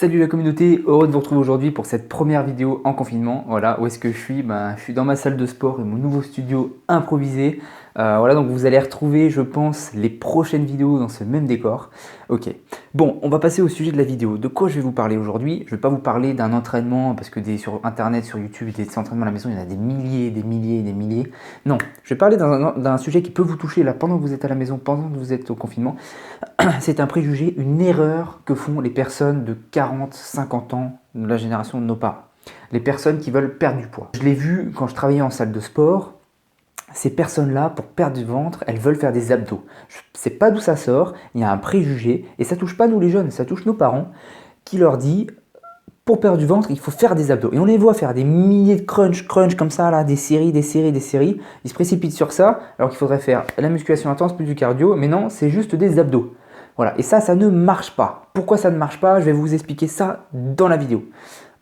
Salut la communauté, heureux de vous retrouver aujourd'hui pour cette première vidéo en confinement. Voilà, où est-ce que je suis? Je suis dans ma salle de sport et mon nouveau studio improvisé. Voilà, donc vous allez retrouver, je pense, les prochaines vidéos dans ce même décor. Ok, bon, on va passer au sujet de la vidéo. De quoi je vais vous parler aujourd'hui? Je ne vais pas vous parler d'un entraînement, parce que sur internet, sur YouTube, des entraînements à la maison, il y en a des milliers, des milliers, des milliers. Non, je vais parler d'un sujet qui peut vous toucher là pendant que vous êtes à la maison, pendant que vous êtes au confinement. C'est un préjugé, une erreur que font les personnes de 40, 50 ans, de la génération de nos parents. Les personnes qui veulent perdre du poids. Je l'ai vu quand je travaillais en salle de sport. Ces personnes-là, pour perdre du ventre, elles veulent faire des abdos. Je ne sais pas d'où ça sort, il y a un préjugé, et ça touche pas nous les jeunes, ça touche nos parents, qui leur dit, pour perdre du ventre, il faut faire des abdos. Et on les voit faire des milliers de crunch comme ça, là, des séries. Ils se précipitent sur ça, alors qu'il faudrait faire la musculation intense plus du cardio, mais non, c'est juste des abdos. Voilà, et ça ne marche pas. Pourquoi ça ne marche pas? Je vais vous expliquer ça dans la vidéo.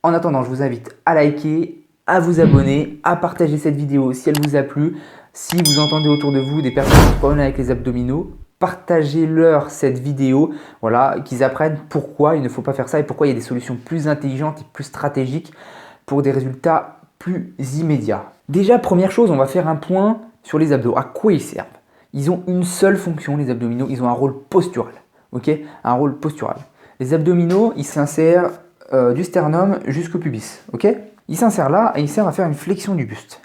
En attendant, je vous invite à liker, à vous abonner, à partager cette vidéo si elle vous a plu. Si vous entendez autour de vous des personnes qui ont problème avec les abdominaux, partagez-leur cette vidéo, voilà, qu'ils apprennent pourquoi il ne faut pas faire ça et pourquoi il y a des solutions plus intelligentes et plus stratégiques pour des résultats plus immédiats. Déjà, première chose, on va faire un point sur les abdos. À quoi ils servent? Ils ont une seule fonction, les abdominaux, ils ont un rôle postural. Ok, un rôle postural. Les abdominaux, ils s'insèrent du sternum jusqu'au pubis. Ok, ils s'insèrent là et ils servent à faire une flexion du buste.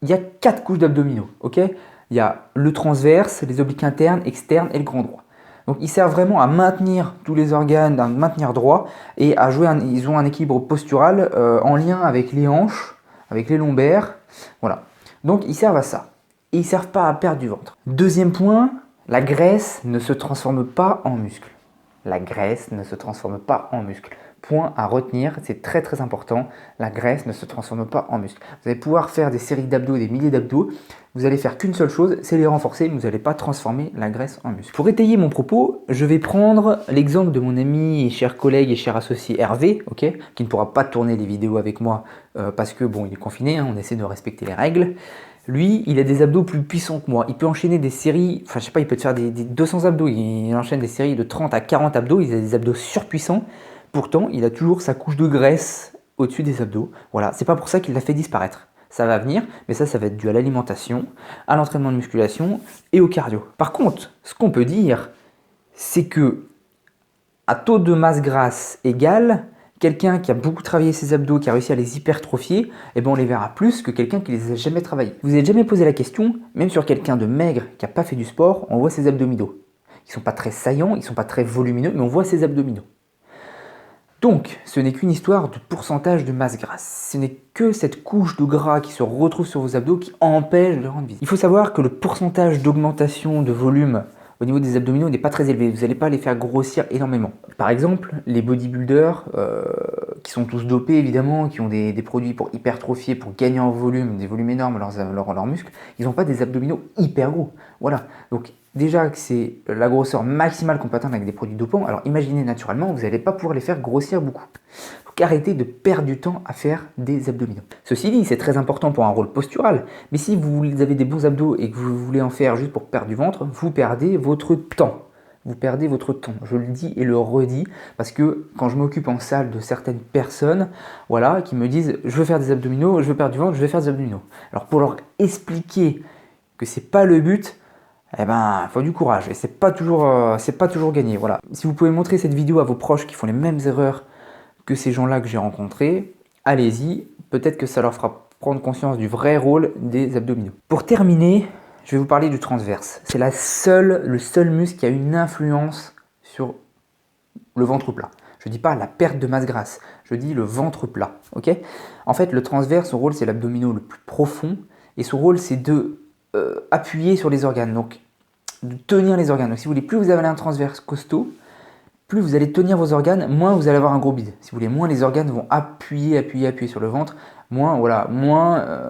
Il y a 4 couches d'abdominaux. Ok, il y a le transverse, les obliques internes, externes et le grand droit. Donc ils servent vraiment à maintenir tous les organes, à maintenir droit et à jouer. Ils ont un équilibre postural en lien avec les hanches, avec les lombaires. Voilà. Donc ils servent à ça. Et ils ne servent pas à perdre du ventre. Deuxième point, la graisse ne se transforme pas en muscle. La graisse ne se transforme pas en muscle. Point à retenir, c'est très très important, la graisse ne se transforme pas en muscle. Vous allez pouvoir faire des séries d'abdos, des milliers d'abdos, vous allez faire qu'une seule chose, c'est les renforcer, mais vous n'allez pas transformer la graisse en muscle. Pour étayer mon propos, je vais prendre l'exemple de mon ami et cher collègue et cher associé Hervé, okay, qui ne pourra pas tourner les vidéos avec moi parce que bon, il est confiné, hein, on essaie de respecter les règles. Lui, il a des abdos plus puissants que moi. Il peut enchaîner des séries, enfin je sais pas, il peut te faire des 200 abdos. Il enchaîne des séries de 30 à 40 abdos. Il a des abdos surpuissants. Pourtant, il a toujours sa couche de graisse au-dessus des abdos. Voilà, c'est pas pour ça qu'il l'a fait disparaître. Ça va venir, mais ça va être dû à l'alimentation, à l'entraînement de musculation et au cardio. Par contre, ce qu'on peut dire, c'est que à taux de masse grasse égal, quelqu'un qui a beaucoup travaillé ses abdos, qui a réussi à les hypertrophier, eh ben on les verra plus que quelqu'un qui les a jamais travaillés. Vous n'avez jamais posé la question, même sur quelqu'un de maigre qui n'a pas fait du sport, on voit ses abdominaux. Ils ne sont pas très saillants, ils ne sont pas très volumineux, mais on voit ses abdominaux. Donc, ce n'est qu'une histoire de pourcentage de masse grasse. Ce n'est que cette couche de gras qui se retrouve sur vos abdos qui empêche de rendre visible. Il faut savoir que le pourcentage d'augmentation de volume au niveau des abdominaux n'est pas très élevé. Vous n'allez pas les faire grossir énormément. Par exemple, les bodybuilders, qui sont tous dopés évidemment, qui ont des produits pour hypertrophier, pour gagner en volume, des volumes énormes leurs muscles, ils n'ont pas des abdominaux hyper gros. Voilà. Donc déjà que c'est la grosseur maximale qu'on peut atteindre avec des produits dopants, alors imaginez naturellement, vous n'allez pas pouvoir les faire grossir beaucoup. Donc arrêtez de perdre du temps à faire des abdominaux. Ceci dit, c'est très important pour un rôle postural, mais si vous avez des bons abdos et que vous voulez en faire juste pour perdre du ventre, vous perdez votre temps. Vous perdez votre temps, je le dis et le redis, parce que quand je m'occupe en salle de certaines personnes, voilà, qui me disent je veux faire des abdominaux, je veux perdre du ventre, je vais faire des abdominaux. Alors pour leur expliquer que c'est pas le but, eh ben, il faut du courage et c'est pas toujours gagné. Voilà. Si vous pouvez montrer cette vidéo à vos proches qui font les mêmes erreurs que ces gens-là que j'ai rencontrés, allez-y, peut-être que ça leur fera prendre conscience du vrai rôle des abdominaux. Pour terminer, je vais vous parler du transverse. C'est le seul muscle qui a une influence sur le ventre plat. Je ne dis pas la perte de masse grasse, je dis le ventre plat. Okay, en fait, le transverse, son rôle, c'est l'abdominaux le plus profond et son rôle, c'est de appuyer sur les organes, donc de tenir les organes. Donc, si vous voulez, plus vous avez un transverse costaud, plus vous allez tenir vos organes, moins vous allez avoir un gros bide. Si vous voulez, moins les organes vont appuyer sur le ventre, moins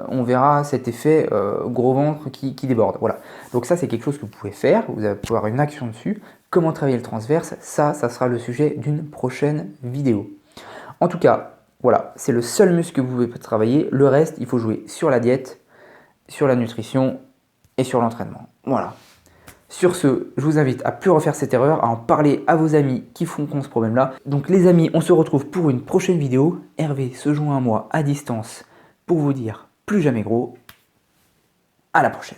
on verra cet effet gros ventre qui déborde. Voilà. Donc ça, c'est quelque chose que vous pouvez faire, vous allez pouvoir avoir une action dessus. Comment travailler le transverse, ça sera le sujet d'une prochaine vidéo. En tout cas, voilà, c'est le seul muscle que vous pouvez travailler. Le reste, il faut jouer sur la diète, sur la nutrition et sur l'entraînement. Voilà. Sur ce, je vous invite à plus refaire cette erreur, à en parler à vos amis qui font ce problème-là. Donc les amis, on se retrouve pour une prochaine vidéo. Hervé se joint à moi à distance pour vous dire plus jamais gros. À la prochaine.